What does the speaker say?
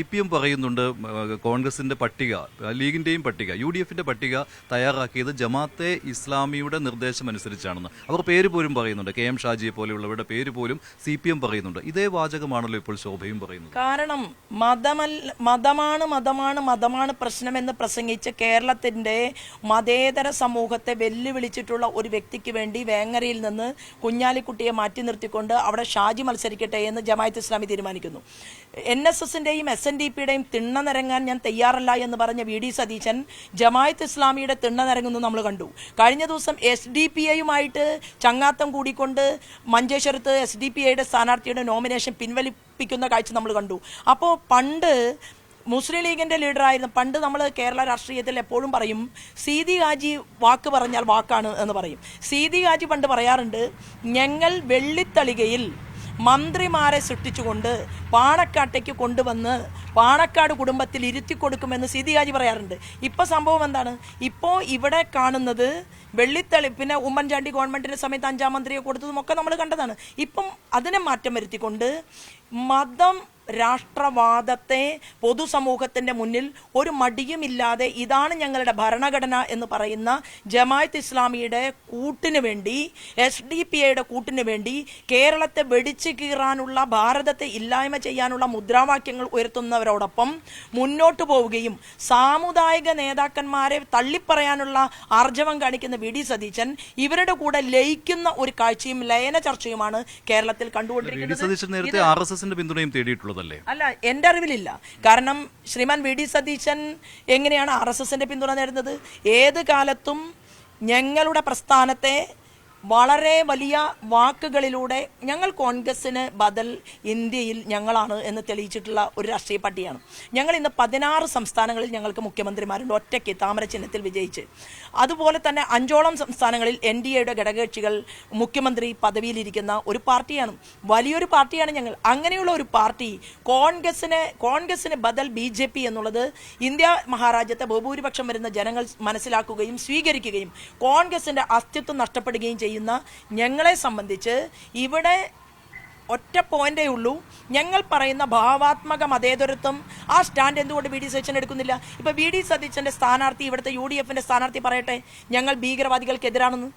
CPM പറയുന്നുണ്ട് കോൺഗ്രസിന്റെ പട്ടിക, ലീഗിന്റെയും പട്ടിക, UDFന്റെ പട്ടിക തയ്യാറാക്കിയത് ജമാഅത്തെ ഇസ്ലാമിയുടെ നിർദ്ദേശം അനുസരിച്ചാണെന്ന് അവർ പേര് പോലും പറയുന്നുണ്ട്. KM ഷാജിയെ പോലെയുള്ളവരുടെ പേര് പോലും CPM പറയുന്നുണ്ട്. ഇതേ വാചകമാണല്ലോ ഇപ്പോൾ ശോഭയും പറയുന്നത്. കാരണം മതമാണ് പ്രശ്നമെന്ന് പ്രസംഗിച്ച് കേരളത്തിന്റെ മതേതര സമൂഹത്തെ വെല്ലുവിളിച്ചിട്ടുള്ള ഒരു വ്യക്തിക്ക് വേണ്ടി വേങ്ങരയിൽ നിന്ന് കുഞ്ഞാലിക്കുട്ടിയെ മാറ്റി നിർത്തിക്കൊണ്ട് അവിടെ ഷാജി മത്സരിക്കട്ടെ എന്ന് ജമാഅത്ത് ഇസ്ലാമി തീരുമാനിക്കുന്നു. NSSന്റെയും SNDPയുടെയും തിണ്ണ നിരങ്ങാൻ ഞാൻ തയ്യാറല്ല എന്ന് പറഞ്ഞ VD സതീശൻ ജമാഅത്ത് ഇസ്ലാമിയുടെ തിണ്ണ നിരങ്ങുന്നു നമ്മൾ കണ്ടു. കഴിഞ്ഞ ദിവസം SDPIയുമായിട്ട് ചങ്ങാത്തം കൂടിക്കൊണ്ട് മഞ്ചേശ്വരത്ത് SDPIയുടെ സ്ഥാനാർത്ഥിയുടെ നോമിനേഷൻ പിൻവലിപ്പിക്കുന്ന കാഴ്ച നമ്മൾ കണ്ടു. അപ്പോൾ പണ്ട് മുസ്ലിം ലീഗിന്റെ ലീഡറായിരുന്നു, പണ്ട് നമ്മൾ കേരള രാഷ്ട്രീയത്തിൽ എപ്പോഴും പറയും സീതി ഹാജി വാക്ക് പറഞ്ഞാൽ വാക്കാണ് എന്ന് പറയും. സീതി ഹാജി പണ്ട് പറയാറുണ്ട്, ഞങ്ങൾ വെള്ളിത്തളികയിൽ മന്ത്രിമാരെ സൃഷ്ടിച്ചുകൊണ്ട് പാണക്കാട്ടേക്ക് കൊണ്ടുവന്ന് പാണക്കാട് കുടുംബത്തിൽ ഇരുത്തി കൊടുക്കുമെന്ന് സീതി ഹാജി പറയാറുണ്ട്. ഇപ്പോൾ സംഭവം എന്താണ്? ഇപ്പോൾ ഇവിടെ കാണുന്നത് വെള്ളിത്തളി, പിന്നെ ഉമ്മൻചാണ്ടി ഗവൺമെന്റിന്റെ സമയത്ത് 5ാം മന്ത്രിയെ കൊടുത്തതും ഒക്കെ നമ്മൾ കണ്ടതാണ്. ഇപ്പം അതിനെ മാറ്റം വരുത്തിക്കൊണ്ട് മതം രാഷ്ട്രവാദത്തെ പൊതുസമൂഹത്തിന്റെ മുന്നിൽ ഒരു മടിയുമില്ലാതെ ഇതാണ് ഞങ്ങളുടെ ഭരണഘടന എന്ന് പറയുന്ന ജമാഅത്ത് ഇസ്ലാമിയുടെ കൂട്ടിന് വേണ്ടി, SDPIയുടെ കൂട്ടിന് വേണ്ടി കേരളത്തെ വെടിച്ചു കീറാനുള്ള, ഭാരതത്തെ ഇല്ലായ്മ ചെയ്യാനുള്ള മുദ്രാവാക്യങ്ങൾ ഉയർത്തുന്നവരോടൊപ്പം മുന്നോട്ട് പോവുകയും സാമുദായിക നേതാക്കന്മാരെ തള്ളിപ്പറയാനുള്ള ആർജവം കാണിക്കുന്ന VD സതീശൻ ഇവരുടെ കൂടെ ലയിക്കുന്ന ഒരു കാഴ്ചയും ലയന ചർച്ചയുമാണ് കേരളത്തിൽ കണ്ടുകൊണ്ടിരിക്കുന്നത്. അല്ല, എൻ്റെ അറിവിലില്ല. കാരണം ശ്രീമാൻ VD സതീശൻ എങ്ങനെയാണ് RSSന്റെ പിന്തുണ നേടുന്നത്? ഏത് കാലത്തും ഞങ്ങളുടെ പ്രസ്ഥാനത്തെ വളരെ വലിയ വാക്കുകളിലൂടെ ഞങ്ങൾ കോൺഗ്രസിന് ബദൽ ഇന്ത്യയിൽ ഞങ്ങളാണ് എന്ന് തെളിയിച്ചിട്ടുള്ള ഒരു രാഷ്ട്രീയ പാർട്ടിയാണ് ഞങ്ങൾ. ഇന്ന് 16 സംസ്ഥാനങ്ങളിൽ ഞങ്ങൾക്ക് മുഖ്യമന്ത്രിമാരുണ്ട്, ഒറ്റയ്ക്ക് താമര ചിഹ്നത്തിൽ വിജയിച്ച്. അതുപോലെ തന്നെ 5ഓളം സംസ്ഥാനങ്ങളിൽ NDAയുടെ ഘടകകക്ഷികൾ മുഖ്യമന്ത്രി പദവിയിലിരിക്കുന്ന ഒരു പാർട്ടിയാണ്, വലിയൊരു പാർട്ടിയാണ് ഞങ്ങൾ. അങ്ങനെയുള്ള ഒരു പാർട്ടി കോൺഗ്രസിന് ബദൽ BJP എന്നുള്ളത് ഇന്ത്യ മഹാരാജ്യത്തെ ബഹുഭൂരിപക്ഷം വരുന്ന ജനങ്ങൾ മനസ്സിലാക്കുകയും സ്വീകരിക്കുകയും കോൺഗ്രസിന്റെ അസ്തിത്വം നഷ്ടപ്പെടുകയും ചെയ്യുന്ന ഞങ്ങളെ സംബന്ധിച്ച് ഇവിടെ ഒറ്റ പോയിന്റേ ഉള്ളൂ. ഞങ്ങൾ പറയുന്ന ഭാവാത്മക മതേതരത്വം, ആ സ്റ്റാൻഡ് എന്തുകൊണ്ട് VD സതീശൻ എടുക്കുന്നില്ല? ഇപ്പൊ VD സതീശന്റെ സ്ഥാനാർത്ഥി, ഇവിടുത്തെ UDFന്റെ സ്ഥാനാർത്ഥി പറയട്ടെ ഞങ്ങൾ ഭീകരവാദികൾക്കെതിരാണെന്ന്.